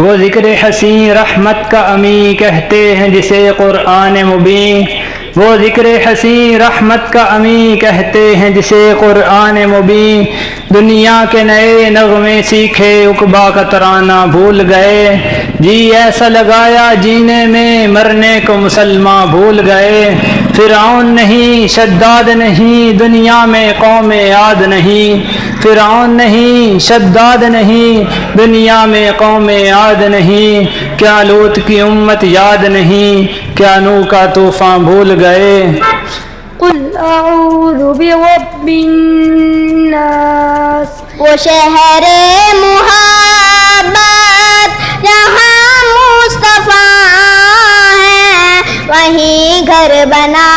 वो ज़िक्र हसी रहमत का अमी कहते हैं जिसे कुरान मुबीन। वो ज़िक्र हसी रहमत का अमी कहते हैं जिसे कुरान मुबीन। दुनिया के नए नगमे सीखे उकबा का तराना भूल गए। जी ऐसा लगाया जीने में मरने को मुसलमान भूल गए। फिरौन नहीं शद्दाद नहीं दुनिया में कौम याद नहीं। फिरौन नहीं शद्दाद नहीं दुनिया में कौम याद नहीं। क्या लूत की उम्मत याद नहीं, क्या नूह का तूफान भूल गए। कुल अऊज़ु बिरब्बिन नास। वो शहरे मुहब्बत जहाँ मुस्तफ़ा है वहीं घर बना